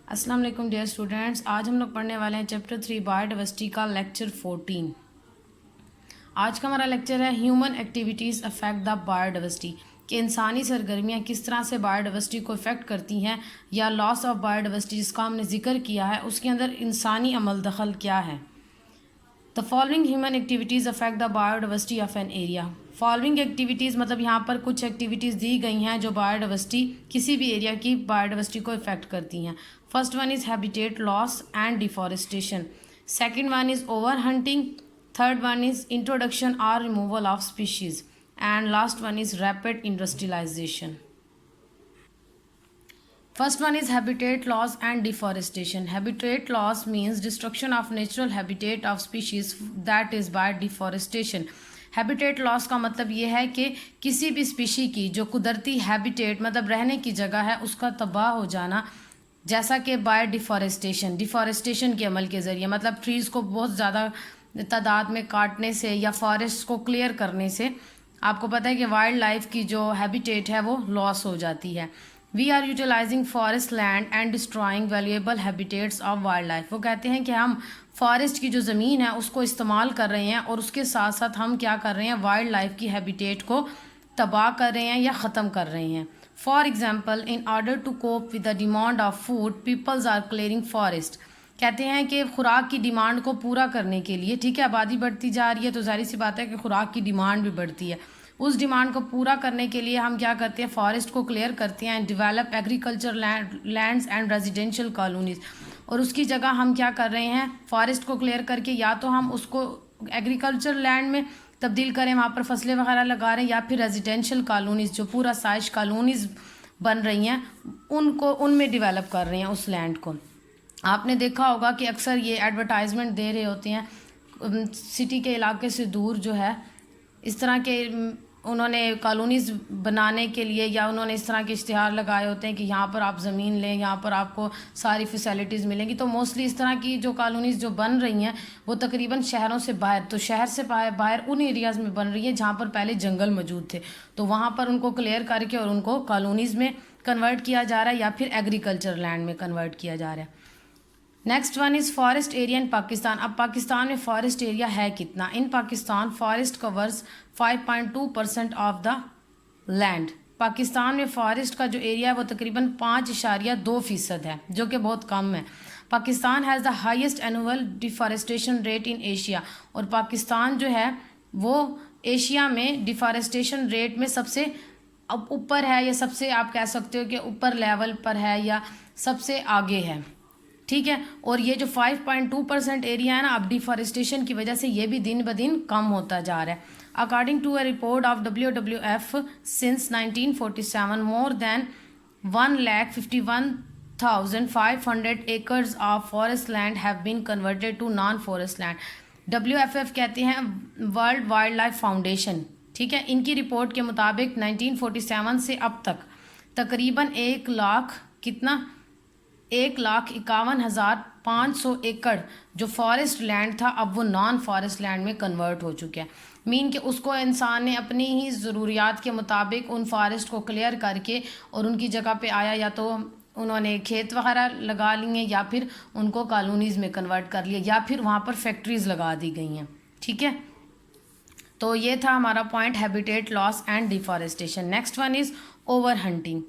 अस्सलाम वालेकुम dear students. आज हम लोग पढ़ने वाले हैं चैप्टर 3 बायोडाइवर्सिटी का लेक्चर 14। आज का हमारा लेक्चर है human activities affect the biodiversity, कि इंसानी सरगर्मियाँ किस तरह से बायोडाइवर्सिटी को इफ़ेक्ट करती हैं, या लॉस ऑफ बायोडाइवर्सिटी जिसका हमने जिक्र किया है उसके अंदर इंसानी अमल दखल क्या है। The following human activities affect the biodiversity of an area. Following activities मतलब यहाँ पर कुछ एक्टिविटीज़ दी गई हैं जो बायोडाइवर्सिटी किसी भी एरिया की बायोडाइवर्सिटी को इफ़ेक्ट करती हैं। First one is habitat loss and deforestation. Second one is over hunting. Third one is introduction और removal of species. And last one is rapid industrialization. First one is habitat loss and deforestation. Habitat loss means destruction of natural habitat of species, that is by deforestation. Habitat loss का मतलब ये है कि किसी भी species की जो कुदरती हैबिटेट मतलब रहने की जगह है उसका तबाह हो जाना, जैसा कि बाय डिफॉरेस्टेशन, डिफॉरेस्टेशन के अमल के ज़रिए, मतलब ट्रीज़ को बहुत ज़्यादा तादाद में काटने से या फॉरेस्ट को क्लियर करने से आपको पता है कि वाइल्ड लाइफ की जो हैबिटेट है वो लॉस हो जाती है। We are utilizing forest land and destroying valuable habitats of wildlife. वो कहते हैं कि हम फॉरेस्ट की जो ज़मीन है उसको इस्तेमाल कर रहे हैं और उसके साथ साथ हम क्या कर रहे हैं, वाइल्ड लाइफ की हैबिटेट को तबाह कर रहे हैं या ख़त्म कर रहे हैं। For example, in order to cope with the demand of food peoples are clearing forest. कहते हैं कि खुराक की डिमांड को पूरा करने के लिए, ठीक है, आबादी बढ़ती जा रही है तो जाहिर सी बात है कि खुराक की डिमांड भी बढ़ती है। उस डिमांड को पूरा करने के लिए हम क्या करते हैं, फॉरेस्ट को क्लियर करते हैं and develop agriculture lands and residential colonies. और उसकी जगह हम क्या कर रहे हैं, फॉरेस्ट को क्लियर करके या तो हम उसको एग्रीकल्चर लैंड में तब्दील करें, वहाँ पर फसलें वगैरह लगा रहे हैं, या फिर रेजिडेंशियल कॉलोनीज़ जो पूरा साइज कॉलोनीज़ बन रही हैं उनको उनमें डेवलप कर रहे हैं उस लैंड को। आपने देखा होगा कि अक्सर ये एडवर्टाइजमेंट दे रहे होते हैं सिटी के इलाके से दूर जो है, इस तरह के उन्होंने कॉलोनीज़ बनाने के लिए या उन्होंने इस तरह के इश्तिहार लगाए होते हैं कि यहाँ पर आप ज़मीन लें, यहाँ पर आपको सारी फैसिलिटीज़ मिलेंगी। तो मोस्टली इस तरह की जो कॉलोनीज़ जो बन रही हैं वो तकरीबन शहरों से बाहर, तो शहर से बाहर उन एरियाज़ में बन रही है जहाँ पर पहले जंगल मौजूद थे, तो वहाँ पर उनको क्लियर करके और उनको कॉलोनीज़ में कन्वर्ट किया जा रहा है या फिर एग्रीकल्चर लैंड में कन्वर्ट किया जा रहा है। Next one is forest area in Pakistan. अब पाकिस्तान में फॉरेस्ट एरिया है कितना? In Pakistan forest covers 5.2% of the land. Pakistan में फॉरेस्ट का जो एरिया है वो तकरीबन 5.2% है, जो कि बहुत कम है। Pakistan has the highest annual deforestation rate in Asia. और पाकिस्तान जो है वो एशिया में डिफॉरेस्टेशन रेट में सबसे अब ऊपर है, या सबसे आप कह सकते हो कि ऊपर लेवल पर है या सबसे आगे है, ठीक है। और ये जो 5.2% एरिया है ना, अब डिफॉरेस्टेशन की वजह से ये भी दिन ब दिन कम होता जा रहा है। According to a report of WWF, since 1947 more than 1,51,500 acres of forest land have been converted to non forest land. WFF कहते हैं वर्ल्ड वाइल्ड लाइफ फाउंडेशन, ठीक है। इनकी रिपोर्ट के मुताबिक 1947 से अब तक तकरीबन 1,51,500 एकड़ जो फॉरेस्ट लैंड था अब वो नॉन फॉरेस्ट लैंड में कन्वर्ट हो चुके हैं। मीन कि उसको इंसान ने अपनी ही ज़रूरियात के मुताबिक उन फॉरेस्ट को क्लियर करके और उनकी जगह पे आया, या तो उन्होंने खेत वगैरह लगा लिए या फिर उनको कॉलोनीज़ में कन्वर्ट कर लिया या फिर वहाँ पर फैक्ट्रीज़ लगा दी गई हैं, ठीक है। तो ये था हमारा point, habitat loss and deforestation. Next one is over hunting.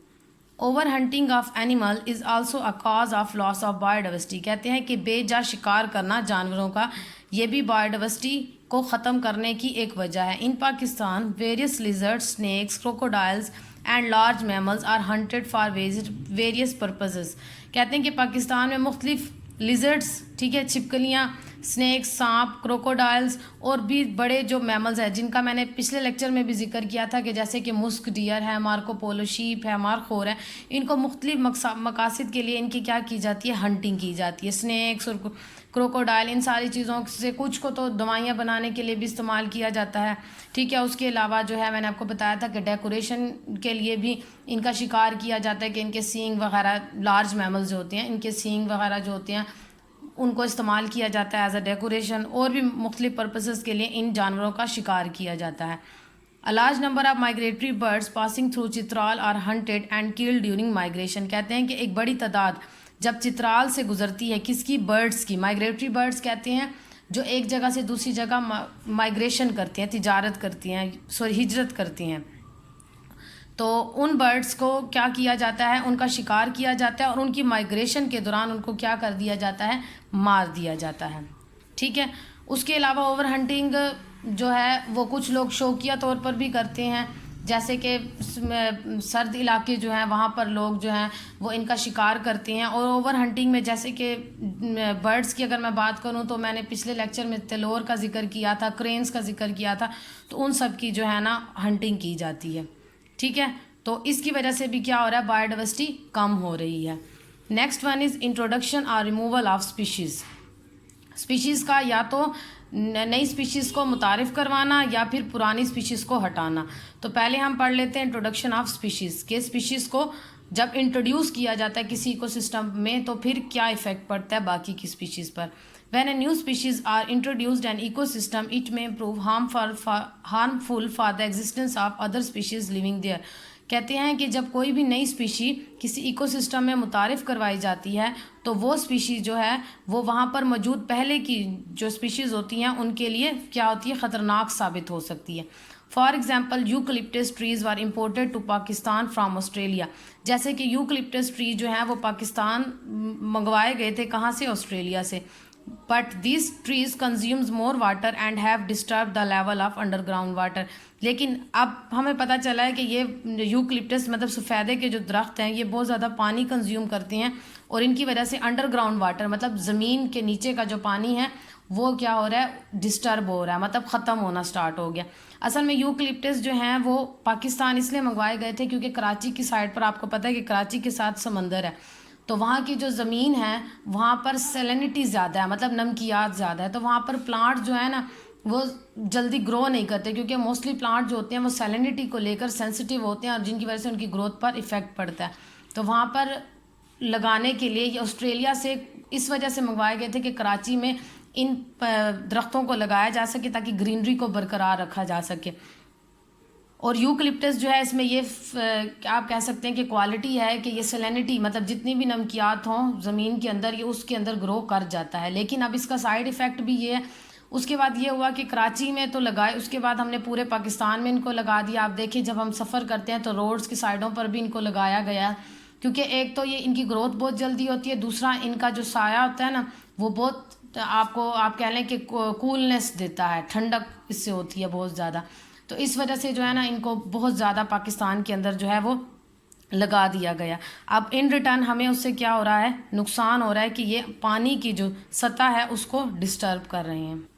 Over hunting of animal is also a cause of loss of biodiversity. कहते हैं कि बेजा शिकार करना जानवरों का ये भी बायोडाइवर्सिटी को ख़त्म करने की एक वजह है। In Pakistan various lizards, snakes, crocodiles and large mammals are hunted for various purposes. कहते हैं कि पाकिस्तान में मुख्तलिफ लिजर्ड्स, ठीक है, छिपकलियाँ, स्नेक्स, सांप, क्रोकोडाइल्स और भी बड़े जो मैमल्स हैं जिनका मैंने पिछले लेक्चर में भी जिक्र किया था कि जैसे कि मुस्क डियर है, मार्कोपोलो शीप है, मारखोर है, इनको मुख्तलिफ मकासद के लिए इनकी क्या की जाती है, हंटिंग की जाती है। स्नेक्स और क्रोकोडाइल, इन सारी चीज़ों से कुछ को तो दवाइयाँ बनाने के लिए भी इस्तेमाल किया जाता है, ठीक है। उसके अलावा जो है मैंने आपको बताया था कि डेकोरेशन के लिए भी इनका शिकार किया जाता है कि इनके सींग वगैरह, लार्ज मैमल्स जो होते हैं इनके सींग वगैरह जो होते हैं उनको इस्तेमाल किया जाता है एज अ डेकोरेशन, और भी मुख्तलिफ पर्पसेस के लिए इन जानवरों का शिकार किया जाता है। A large number of migratory birds passing through Chitral are hunted and killed during migration. कहते हैं कि एक बड़ी तादाद जब चित्राल से गुजरती है, किसकी, बर्ड्स की, माइग्रेटरी बर्ड्स कहते हैं जो एक जगह से दूसरी जगह माइग्रेशन करती हैं, तिजारत करती हैं, सॉरी हिजरत करती हैं। तो उन बर्ड्स को क्या किया जाता है, उनका शिकार किया जाता है और उनकी माइग्रेशन के दौरान उनको क्या कर दिया जाता है, मार दिया जाता है। ठीक है। उसके अलावा ओवर हंटिंग जो है वो कुछ लोग शौकिया तौर पर भी करते हैं, जैसे कि सर्द इलाके जो हैं वहाँ पर लोग जो हैं वो इनका शिकार करते हैं। और ओवर हंटिंग में जैसे कि बर्ड्स की अगर मैं बात करूँ तो मैंने पिछले लेक्चर में तिलोर का जिक्र किया था, क्रेन्स का जिक्र किया था, तो उन सब की जो है ना हंटिंग की जाती है। ठीक है। तो इसकी वजह से भी क्या हो रहा है, बायोडाइवर्सिटी कम हो रही है। नेक्स्ट वन इज़ इंट्रोडक्शन और रिमूवल ऑफ स्पीशीज़। स्पीशीज़ का या तो नई स्पीशीज़ को मुतारिफ़ करवाना या फिर पुरानी स्पीशीज़ को हटाना। तो पहले हम पढ़ लेते हैं इंट्रोडक्शन ऑफ स्पीशीज़ के। स्पीशीज़ को जब इंट्रोड्यूस किया जाता है किसी इकोसिस्टम में तो फिर क्या इफ़ेक्ट पड़ता है बाकी की स्पीशीज़ पर। When a new species are introduced an ecosystem, it may prove harmful for the existence of other species living there. कहते हैं कि जब कोई भी नई स्पीशी किसी इकोसिस्टम में मुतारिफ़ करवाई जाती है तो वो स्पीशी जो है वो वहाँ पर मौजूद पहले की जो स्पीशीज़ होती हैं उनके लिए क्या होती है, ख़तरनाक साबित हो सकती है। For example eucalyptus trees were imported to Pakistan from Australia. जैसे कि यूकलिप्टस ट्री जो हैं वो पाकिस्तान मंगवाए गए थे, कहाँ से, ऑस्ट्रेलिया से। But these trees consumes more water and have disturbed the level of underground water. लेकिन अब हमें पता चला है कि ये यूकलिप्टस मतलब सफ़ेदे के जो दरख्त हैं ये बहुत ज़्यादा पानी कंज्यूम करते हैं और इनकी वजह से अंडरग्राउंड वाटर मतलब ज़मीन के नीचे का जो पानी है वो क्या हो रहा है, डिस्टर्ब हो रहा है, मतलब ख़त्म होना स्टार्ट हो गया। असल में यूकलिप्टस जो हैं वो पाकिस्तान इसलिए मंगवाए गए थे क्योंकि कराची की साइड पर आपको पता है कि कराची के साथ समंदर है, तो वहाँ की जो ज़मीन है वहाँ पर सैलिनिटी ज़्यादा है, मतलब नमकियात ज़्यादा है, तो वहाँ पर प्लांट जो है ना वो जल्दी ग्रो नहीं करते क्योंकि मोस्टली प्लांट जो होते हैं वो सैलिनिटी को लेकर सेंसिटिव होते हैं और जिनकी वजह से उनकी ग्रोथ पर इफ़ेक्ट पड़ता है। तो वहाँ पर लगाने के लिए ये ऑस्ट्रेलिया से इस वजह से मंगवाए गए थे कि कराची में इन दरख्तों को लगाया जा सके ताकि ग्रीनरी को बरकरार रखा जा सके। और यूकलिप्टस जो है इसमें ये आप कह सकते हैं कि क्वालिटी है कि ये सैलिनिटी मतलब जितनी भी नमकियात हों ज़मीन के अंदर ये उसके अंदर ग्रो कर जाता है। लेकिन अब इसका साइड इफ़ेक्ट भी ये है। उसके बाद ये हुआ कि कराची में तो लगाए, उसके बाद हमने पूरे पाकिस्तान में इनको लगा दिया। आप देखिए जब हम सफ़र करते हैं तो रोड्स की साइडों पर भी इनको लगाया गया, क्योंकि एक तो ये इनकी ग्रोथ बहुत जल्दी होती है, दूसरा इनका जो साया होता है ना वो बहुत आप कह लें कि कूलनेस देता है, ठंडक इससे होती है बहुत ज़्यादा। तो इस वजह से जो है ना इनको बहुत ज़्यादा पाकिस्तान के अंदर जो है वो लगा दिया गया। अब इन रिटर्न हमें उससे क्या हो रहा है, नुकसान हो रहा है कि ये पानी की जो सतह है उसको डिस्टर्ब कर रहे हैं।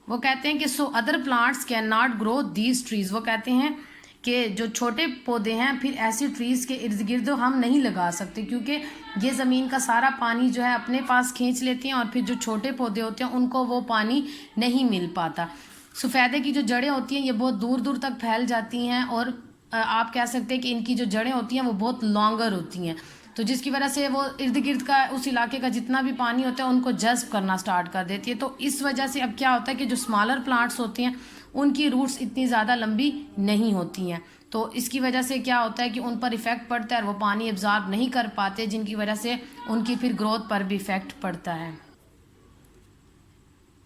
वो कहते हैं कि so other plants can not grow these trees. वो कहते हैं कि जो छोटे पौधे हैं फिर ऐसी ट्रीज़ के इर्द गिर्द हम नहीं लगा सकते क्योंकि ये ज़मीन का सारा पानी जो है अपने पास खींच लेती हैं और फिर जो छोटे पौधे होते हैं उनको वो पानी नहीं मिल पाता। सफ़ेदे की जो जड़ें होती हैं ये बहुत दूर दूर तक फैल जाती हैं और आप कह सकते हैं कि इनकी जो जड़ें होती हैं वो बहुत लॉन्गर होती हैं, तो जिसकी वजह से वो इर्द गिर्द का उस इलाके का जितना भी पानी होता है उनको जज़्ब करना स्टार्ट कर देती है। तो इस वजह से अब क्या होता है कि जो स्मॉलर प्लांट्स होती हैं उनकी रूट्स इतनी ज़्यादा लंबी नहीं होती हैं, तो इसकी वजह से क्या होता है कि उन पर इफ़ेक्ट पड़ता है और वो पानी एब्जॉर्ब नहीं कर पाते, जिनकी वजह से उनकी फिर ग्रोथ पर भी इफ़ेक्ट पड़ता है।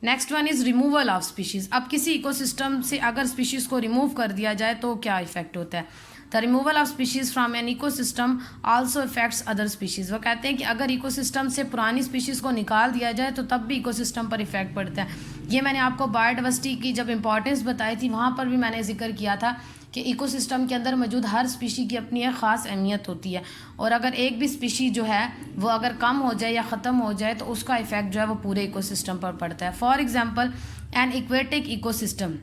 Next one is removal of species. अब किसी इकोसिस्टम से अगर स्पीशीज़ को रिमूव कर दिया जाए तो क्या इफ़ेक्ट होता है। The removal of species from an ecosystem also effects other species. वो कहते हैं कि अगर इकोसिस्टम से पुरानी स्पीशीज़ को निकाल दिया जाए तो तब भी इकोसिस्टम पर इफ़ेक्ट पड़ता है। ये मैंने आपको बायोडाइवर्सिटी की जब इंपॉर्टेंस बताई थी वहाँ पर भी मैंने जिक्र किया था कि इकोसिस्टम के अंदर मौजूद हर स्पीशी की अपनी एक ख़ास अहमियत होती है और अगर एक भी स्पीशी जो है वो अगर कम हो जाए या ख़त्म हो जाए तो उसका इफ़ेक्ट जो है वो पूरे इकोसिस्टम पर पड़ता है। For example an aquatic ecosystem,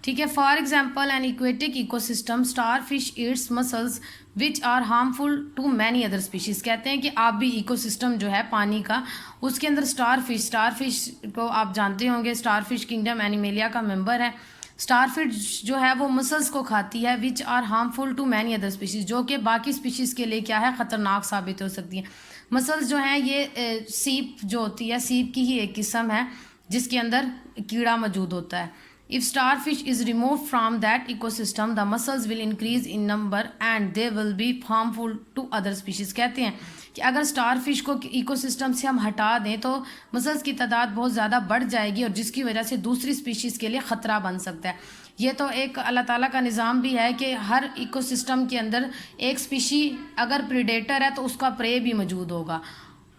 ठीक है, for example an aquatic ecosystem starfish eats mussels which are harmful to many other species. कहते हैं कि आप भी इकोसिस्टम जो है पानी का उसके अंदर स्टार फिश को आप जानते होंगे, स्टार फिश किंगडम एनिमेलिया का मेंबर है। स्टार फिश जो है वो मसल्स को खाती है which are harmful to many other species, जो कि बाकी स्पीशीज़ के लिए क्या है, ख़तरनाक साबित हो सकती है। मसल्स जो हैं ये सीप जो होती है, सीप की ही एक किस्म है जिसके अंदर कीड़ा मौजूद होता है। If starfish is removed from that ecosystem, the mussels will increase in number and they will be harmful to other species. कहते हैं कि अगर स्टारफिश को इकोसिस्टम से हम हटा दें तो मसल्स की तादाद बहुत ज़्यादा बढ़ जाएगी और जिसकी वजह से दूसरी स्पीशीज़ के लिए ख़तरा बन सकता है। ये तो एक अल्लाह ताला का निज़ाम भी है कि हर इकोसिस्टम के अंदर एक स्पीशी अगर प्रीडेटर है तो उसका प्रे भी मौजूद होगा,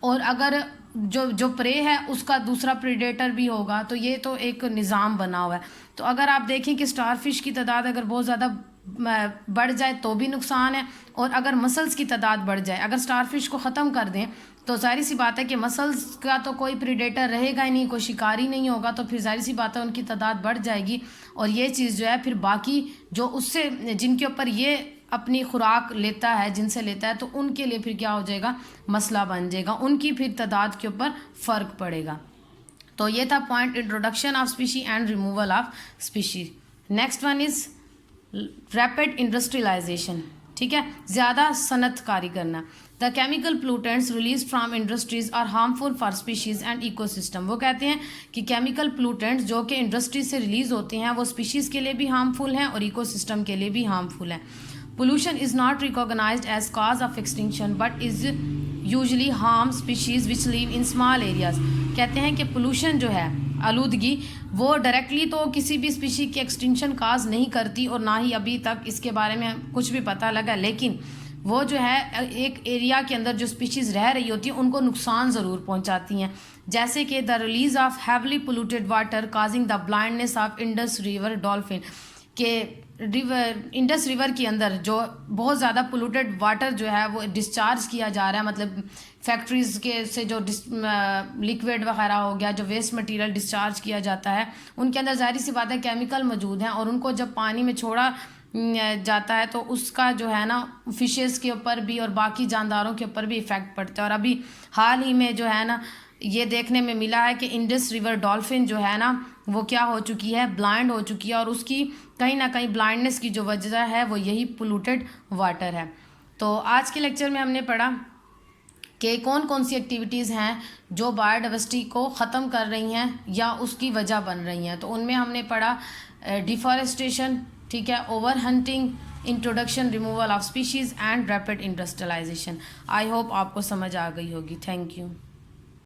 और अगर जो प्रे है उसका दूसरा प्रीडेटर भी होगा। तो ये तो एक निज़ाम बना हुआ है। तो अगर आप देखें कि स्टारफिश की तादाद अगर बहुत ज़्यादा बढ़ जाए तो भी नुकसान है, और अगर मसल्स की तादाद बढ़ जाए, अगर स्टारफिश को ख़त्म कर दें तो जाहिर सी बात है कि मसल्स का तो कोई प्रीडेटर रहेगा ही नहीं, कोई शिकारी नहीं होगा, तो फिर जाहिर सी बात है उनकी तादाद बढ़ जाएगी। और ये चीज़ जो है फिर बाकी जो उससे जिनके ऊपर ये अपनी खुराक लेता है, जिनसे लेता है, तो उनके लिए फिर क्या हो जाएगा, मसला बन जाएगा, उनकी फिर तादाद के ऊपर फ़र्क पड़ेगा। तो ये था point introduction of species and removal of species. Next one is rapid industrialisation. ठीक है, ज़्यादा सनतकारी करना। The chemical pollutants release from industries are harmful for species and ecosystem. वो कहते हैं कि केमिकल प्लूटेंट्स जो कि इंडस्ट्री से रिलीज़ होते हैं वो स्पीशीज़ के लिए भी हार्मफुल हैं और इकोसिस्टम के लिए भी हार्मफुल हैं। Pollution is not recognized as cause of extinction but is usually harm species which live in small areas. कहते हैं कि पोल्यूशन जो है, आलूदगी, वो डायरेक्टली तो किसी भी स्पीशी की एक्सटिंक्शन काज नहीं करती और ना ही अभी तक इसके बारे में कुछ भी पता लगा, लेकिन वो जो है एक एरिया के अंदर जो स्पीशीज़ रह रही होती हैं उनको नुकसान ज़रूर पहुंचाती हैं। जैसे कि the release of heavily polluted water causing the blindness of Indus river dolphin, के इंडस रिवर के अंदर जो बहुत ज़्यादा पोल्यूटेड वाटर जो है वो डिस्चार्ज किया जा रहा है, मतलब फैक्ट्रीज़ के से जो लिक्विड वगैरह हो गया, जो वेस्ट मटेरियल डिस्चार्ज किया जाता है, उनके अंदर ज़ाहिर सी बात है केमिकल मौजूद हैं और उनको जब पानी में छोड़ा जाता है तो उसका जो है ना फिशेस के ऊपर भी और बाकी जानदारों के ऊपर भी इफ़ेक्ट पड़ता है। और अभी हाल ही में जो है ना ये देखने में मिला है कि इंडस रिवर डॉल्फिन जो है ना वो क्या हो चुकी है, ब्लाइंड हो चुकी है, और उसकी कहीं ना कहीं ब्लाइंडनेस की जो वजह है वो यही पोल्यूटेड वाटर है। तो आज के लेक्चर में हमने पढ़ा कि कौन कौन सी एक्टिविटीज़ हैं जो बायोडाइवर्सिटी को ख़त्म कर रही हैं या उसकी वजह बन रही हैं। तो उनमें हमने पढ़ा डिफॉरेस्टेशन, ठीक है, over hunting, introduction removal of species and rapid industrialization. I hope आपको समझ आ गई होगी। Thank you.